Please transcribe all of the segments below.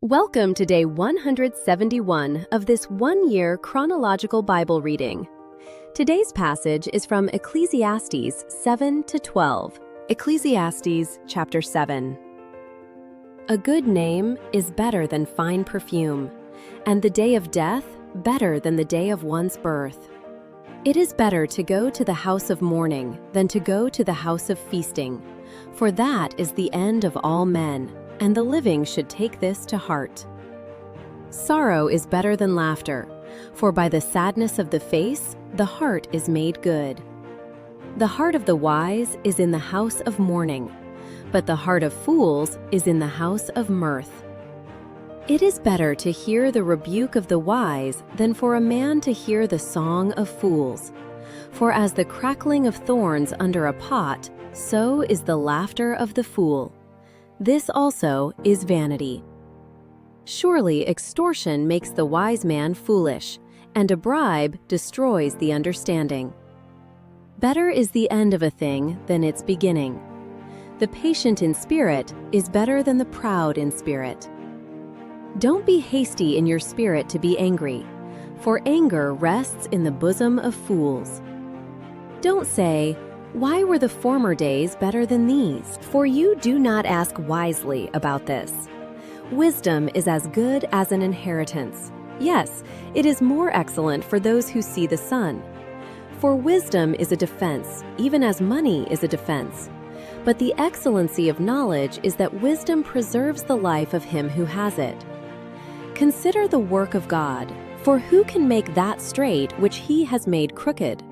Welcome to day 171 of this one-year chronological Bible reading. Today's passage is from Ecclesiastes 7-12. Ecclesiastes chapter 7. A good name is better than fine perfume, and the day of death better than the day of one's birth. It is better to go to the house of mourning than to go to the house of feasting, for that is the end of all men, and the living should take this to heart. Sorrow is better than laughter, for by the sadness of the face the heart is made good. The heart of the wise is in the house of mourning, but the heart of fools is in the house of mirth. It is better to hear the rebuke of the wise than for a man to hear the song of fools. For as the crackling of thorns under a pot, so is the laughter of the fool. This also is vanity. Surely extortion makes the wise man foolish, and a bribe destroys the understanding. Better is the end of a thing than its beginning. The patient in spirit is better than the proud in spirit. Don't be hasty in your spirit to be angry, for anger rests in the bosom of fools. Don't say, "Why were the former days better than these?" For you do not ask wisely about this. Wisdom is as good as an inheritance. Yes, it is more excellent for those who see the sun. For wisdom is a defense, even as money is a defense. But the excellency of knowledge is that wisdom preserves the life of him who has it. Consider the work of God, for who can make that straight which he has made crooked?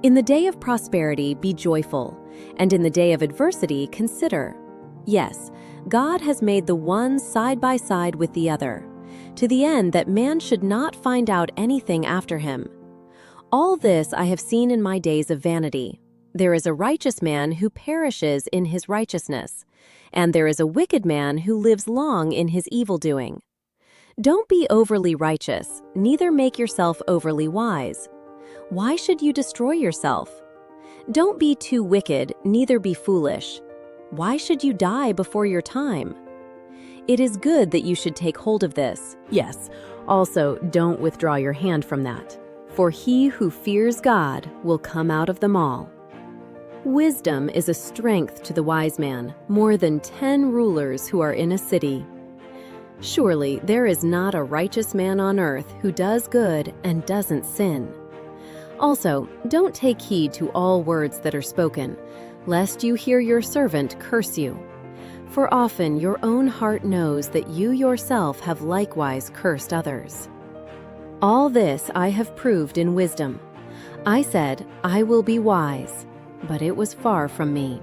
In the day of prosperity be joyful, and in the day of adversity consider. Yes, God has made the one side by side with the other, to the end that man should not find out anything after him. All this I have seen in my days of vanity. There is a righteous man who perishes in his righteousness, and there is a wicked man who lives long in his evil-doing. Don't be overly righteous, neither make yourself overly wise. Why should you destroy yourself? Don't be too wicked, neither be foolish. Why should you die before your time? It is good that you should take hold of this. Yes, also don't withdraw your hand from that, for he who fears God will come out of them all. Wisdom is a strength to the wise man, more than 10 rulers who are in a city. Surely there is not a righteous man on earth who does good and doesn't sin. Also, don't take heed to all words that are spoken, lest you hear your servant curse you. For often your own heart knows that you yourself have likewise cursed others. All this I have proved in wisdom. I said, I will be wise, but it was far from me.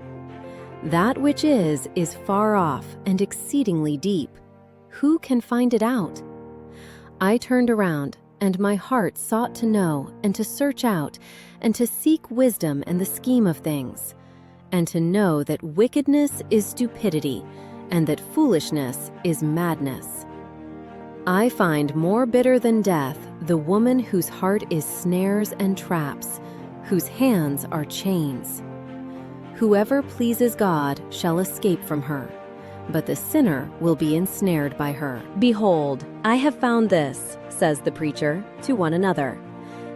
That which is far off and exceedingly deep. Who can find it out? I turned around, and my heart sought to know and to search out and to seek wisdom and the scheme of things, and to know that wickedness is stupidity and that foolishness is madness. I find more bitter than death the woman whose heart is snares and traps, whose hands are chains. Whoever pleases God shall escape from her, but the sinner will be ensnared by her. Behold, I have found this, says the preacher, to one another,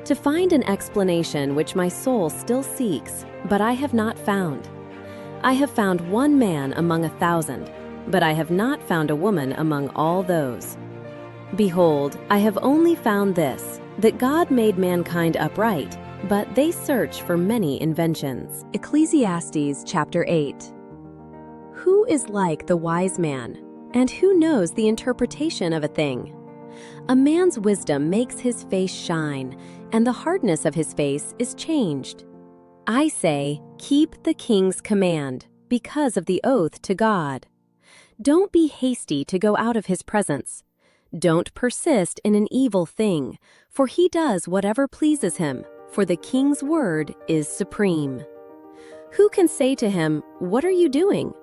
to find an explanation which my soul still seeks, but I have not found. I have found one man among 1,000, but I have not found a woman among all those. Behold, I have only found this, that God made mankind upright, but they search for many inventions. Ecclesiastes chapter 8. Who is like the wise man, and who knows the interpretation of a thing? A man's wisdom makes his face shine, and the hardness of his face is changed. I say, keep the king's command, because of the oath to God. Don't be hasty to go out of his presence. Don't persist in an evil thing, for he does whatever pleases him, for the king's word is supreme. Who can say to him, "What are you doing?"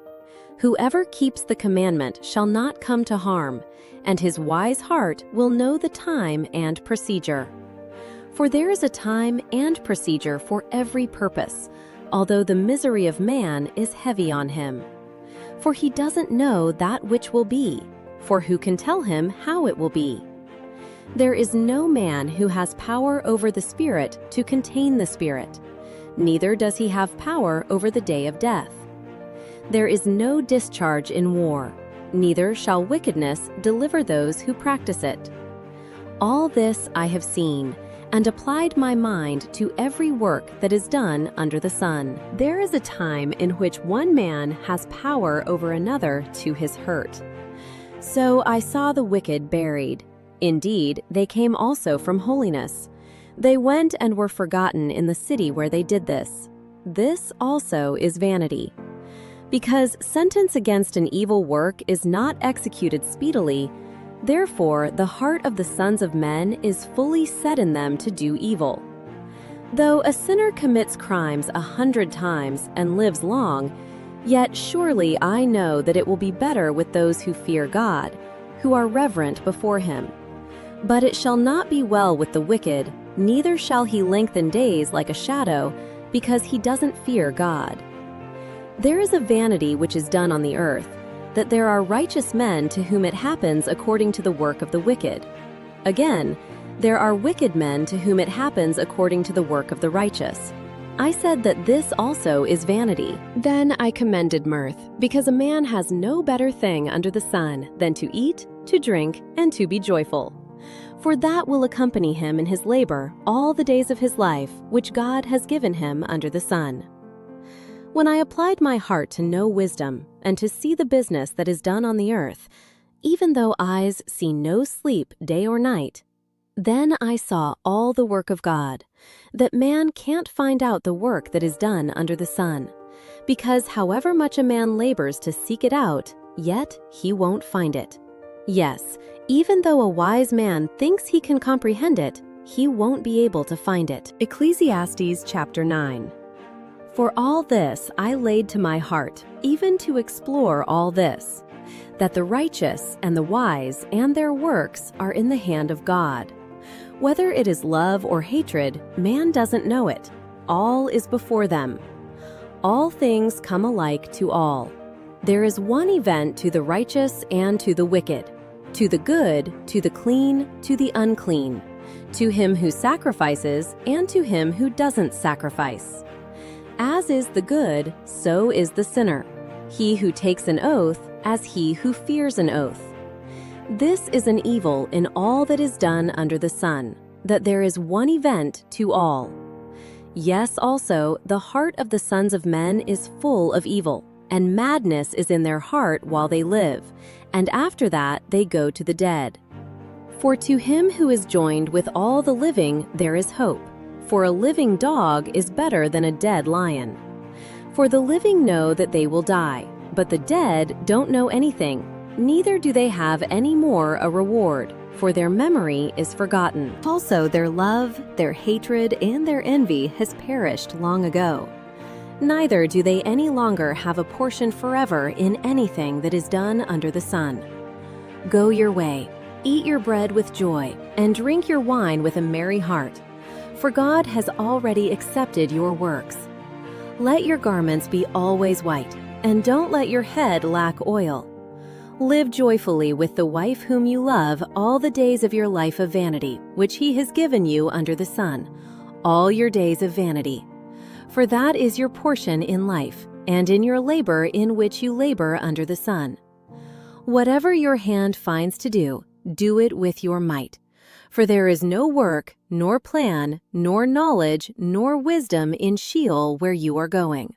Whoever keeps the commandment shall not come to harm, and his wise heart will know the time and procedure. For there is a time and procedure for every purpose, although the misery of man is heavy on him. For he doesn't know that which will be, for who can tell him how it will be? There is no man who has power over the Spirit to contain the Spirit, neither does he have power over the day of death. There is no discharge in war, neither shall wickedness deliver those who practice it. All this I have seen, and applied my mind to every work that is done under the sun. There is a time in which one man has power over another to his hurt. So I saw the wicked buried. Indeed, they came also from holiness. They went and were forgotten in the city where they did this. This also is vanity. Because sentence against an evil work is not executed speedily, therefore the heart of the sons of men is fully set in them to do evil. Though a sinner commits crimes 100 times and lives long, yet surely I know that it will be better with those who fear God, who are reverent before him. But it shall not be well with the wicked, neither shall he lengthen days like a shadow, because he doesn't fear God. There is a vanity which is done on the earth, that there are righteous men to whom it happens according to the work of the wicked. Again, there are wicked men to whom it happens according to the work of the righteous. I said that this also is vanity. Then I commended mirth, because a man has no better thing under the sun than to eat, to drink, and to be joyful. For that will accompany him in his labor all the days of his life, which God has given him under the sun. When I applied my heart to know wisdom, and to see the business that is done on the earth, even though eyes see no sleep day or night, then I saw all the work of God, that man can't find out the work that is done under the sun, because however much a man labors to seek it out, yet he won't find it. Yes, even though a wise man thinks he can comprehend it, he won't be able to find it. Ecclesiastes chapter 9. For all this I laid to my heart, even to explore all this, that the righteous and the wise and their works are in the hand of God. Whether it is love or hatred, man doesn't know it. All is before them. All things come alike to all. There is one event to the righteous and to the wicked, to the good, to the clean, to the unclean, to him who sacrifices and to him who doesn't sacrifice. As is the good, so is the sinner, he who takes an oath as he who fears an oath. This is an evil in all that is done under the sun, that there is one event to all. Yes, also, the heart of the sons of men is full of evil, and madness is in their heart while they live, and after that they go to the dead. For to him who is joined with all the living there is hope, for a living dog is better than a dead lion. For the living know that they will die, but the dead don't know anything, neither do they have any more a reward, for their memory is forgotten. Also their love, their hatred, and their envy has perished long ago. Neither do they any longer have a portion forever in anything that is done under the sun. Go your way, eat your bread with joy, and drink your wine with a merry heart, for God has already accepted your works. Let your garments be always white, and don't let your head lack oil. Live joyfully with the wife whom you love all the days of your life of vanity, which he has given you under the sun, all your days of vanity. For that is your portion in life, and in your labor in which you labor under the sun. Whatever your hand finds to do, do it with your might. For there is no work, nor plan, nor knowledge, nor wisdom in Sheol where you are going.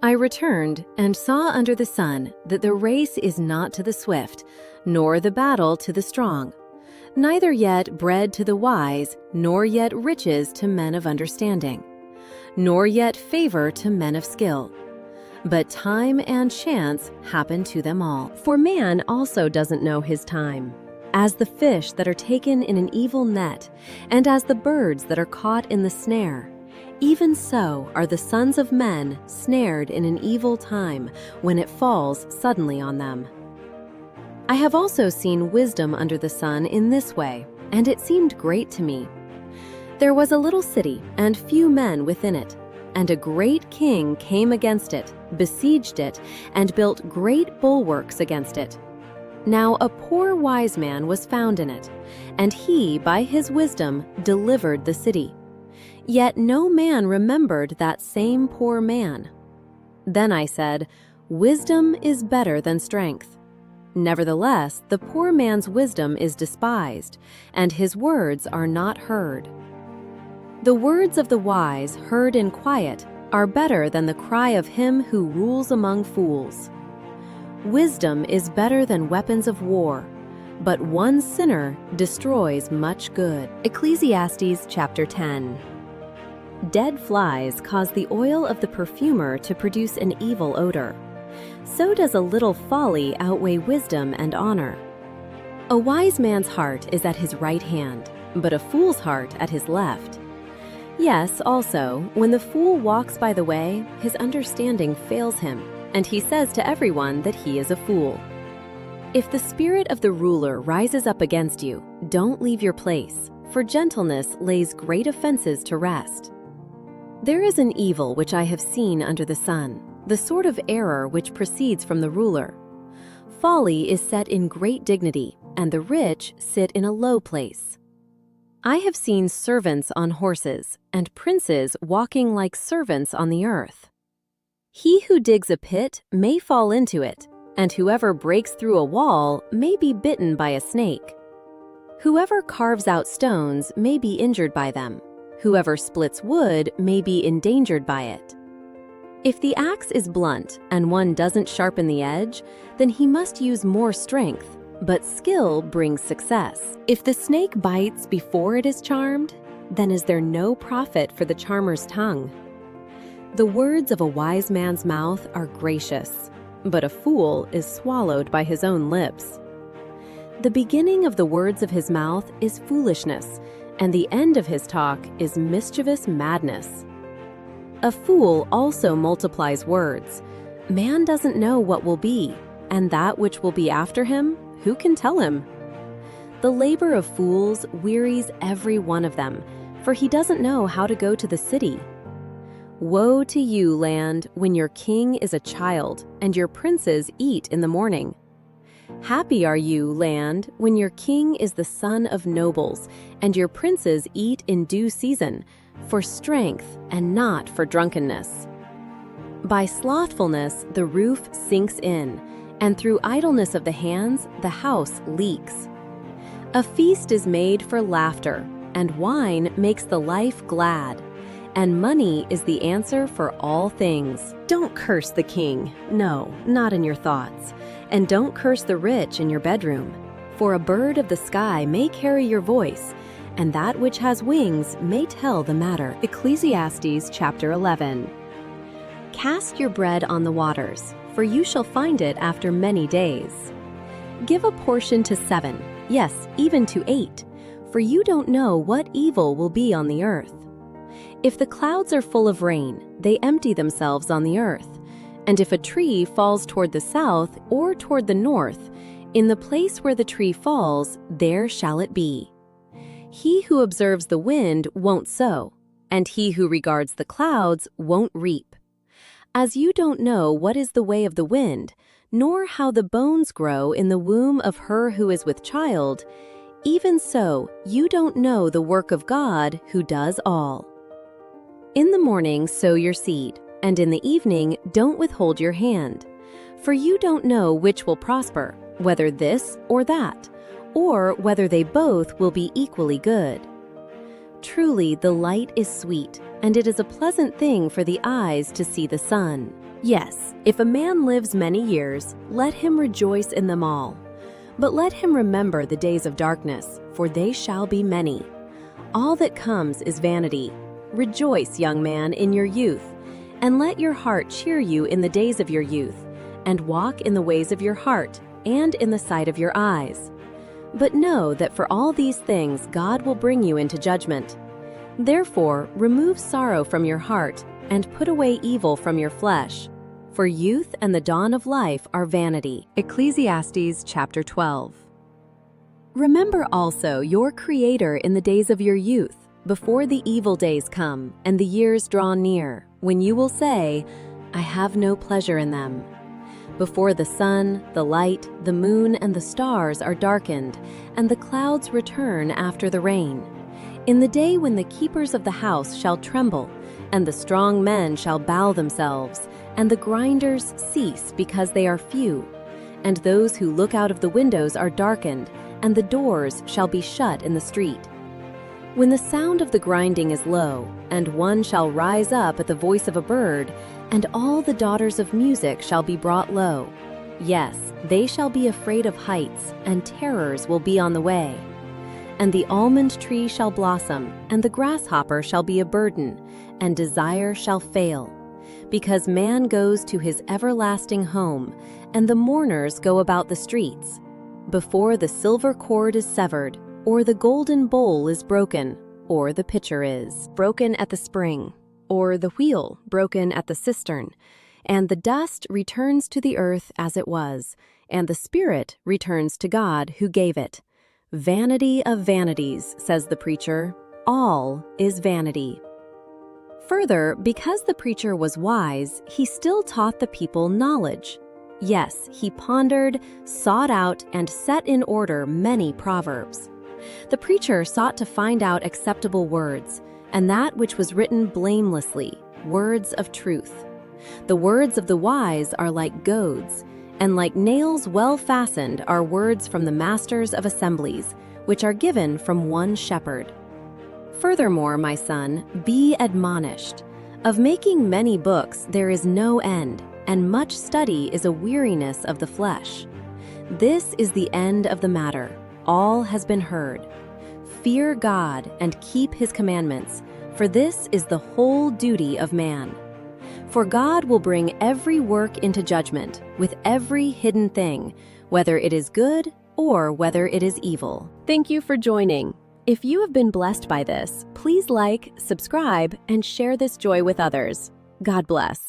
I returned and saw under the sun that the race is not to the swift, nor the battle to the strong, neither yet bread to the wise, nor yet riches to men of understanding, nor yet favor to men of skill. But time and chance happen to them all. For man also doesn't know his time. As the fish that are taken in an evil net, and as the birds that are caught in the snare, even so are the sons of men snared in an evil time when it falls suddenly on them. I have also seen wisdom under the sun in this way, and it seemed great to me. There was a little city and few men within it, and a great king came against it, besieged it, and built great bulwarks against it. Now a poor wise man was found in it, and he, by his wisdom, delivered the city. Yet no man remembered that same poor man. Then I said, Wisdom is better than strength. Nevertheless, the poor man's wisdom is despised, and his words are not heard. The words of the wise, heard in quiet, are better than the cry of him who rules among fools. Wisdom is better than weapons of war, but one sinner destroys much good. Ecclesiastes chapter 10. Dead flies cause the oil of the perfumer to produce an evil odor. So does a little folly outweigh wisdom and honor. A wise man's heart is at his right hand, but a fool's heart at his left. Yes, also, when the fool walks by the way, his understanding fails him, and he says to everyone that he is a fool. If the spirit of the ruler rises up against you, don't leave your place, for gentleness lays great offenses to rest. There is an evil which I have seen under the sun, the sort of error which proceeds from the ruler. Folly is set in great dignity, and the rich sit in a low place. I have seen servants on horses, and princes walking like servants on the earth. He who digs a pit may fall into it, and whoever breaks through a wall may be bitten by a snake. Whoever carves out stones may be injured by them. Whoever splits wood may be endangered by it. If the axe is blunt and one doesn't sharpen the edge, then he must use more strength, but skill brings success. If the snake bites before it is charmed, then is there no profit for the charmer's tongue? The words of a wise man's mouth are gracious, but a fool is swallowed by his own lips. The beginning of the words of his mouth is foolishness, and the end of his talk is mischievous madness. A fool also multiplies words. Man doesn't know what will be, and that which will be after him, who can tell him? The labor of fools wearies every one of them, for he doesn't know how to go to the city. Woe to you, land, when your king is a child, and your princes eat in the morning. Happy are you, land, when your king is the son of nobles, and your princes eat in due season, for strength and not for drunkenness. By slothfulness the roof sinks in, and through idleness of the hands the house leaks. A feast is made for laughter, and wine makes the life glad, and money is the answer for all things. Don't curse the king, no, not in your thoughts, and don't curse the rich in your bedroom, for a bird of the sky may carry your voice, and that which has wings may tell the matter. Ecclesiastes chapter 11. Cast your bread on the waters, for you shall find it after many days. Give a portion to 7, yes, even to 8, for you don't know what evil will be on the earth. If the clouds are full of rain, they empty themselves on the earth. And if a tree falls toward the south or toward the north, in the place where the tree falls, there shall it be. He who observes the wind won't sow, and he who regards the clouds won't reap. As you don't know what is the way of the wind, nor how the bones grow in the womb of her who is with child, even so you don't know the work of God who does all. In the morning sow your seed, and in the evening don't withhold your hand. For you don't know which will prosper, whether this or that, or whether they both will be equally good. Truly the light is sweet, and it is a pleasant thing for the eyes to see the sun. Yes, if a man lives many years, let him rejoice in them all. But let him remember the days of darkness, for they shall be many. All that comes is vanity. Rejoice, young man, in your youth, and let your heart cheer you in the days of your youth, and walk in the ways of your heart, and in the sight of your eyes. But know that for all these things God will bring you into judgment. Therefore, remove sorrow from your heart, and put away evil from your flesh. For youth and the dawn of life are vanity. Ecclesiastes chapter 12. Remember also your Creator in the days of your youth, before the evil days come, and the years draw near, when you will say, I have no pleasure in them. before the sun, the light, the moon, and the stars are darkened, and the clouds return after the rain. In the day when the keepers of the house shall tremble, and the strong men shall bow themselves, and the grinders cease because they are few, and those who look out of the windows are darkened, and the doors shall be shut in the street. When the sound of the grinding is low, and one shall rise up at the voice of a bird, and all the daughters of music shall be brought low. Yes, they shall be afraid of heights, and terrors will be on the way. And the almond tree shall blossom, and the grasshopper shall be a burden, and desire shall fail. Because man goes to his everlasting home, and the mourners go about the streets. Before the silver cord is severed, or the golden bowl is broken, or the pitcher is broken at the spring, or the wheel broken at the cistern, and the dust returns to the earth as it was, and the spirit returns to God who gave it. Vanity of vanities, says the preacher, all is vanity. Further, because the preacher was wise, he still taught the people knowledge. Yes, he pondered, sought out, and set in order many proverbs. The preacher sought to find out acceptable words, and that which was written blamelessly, words of truth. The words of the wise are like goads, and like nails well fastened are words from the masters of assemblies, which are given from one shepherd. Furthermore, my son, be admonished. Of making many books there is no end, and much study is a weariness of the flesh. This is the end of the matter. All has been heard. Fear God and keep his commandments, for this is the whole duty of man. For God will bring every work into judgment, with every hidden thing, whether it is good or whether it is evil. Thank you for joining. If you have been blessed by this, please like, subscribe, and share this joy with others. God bless.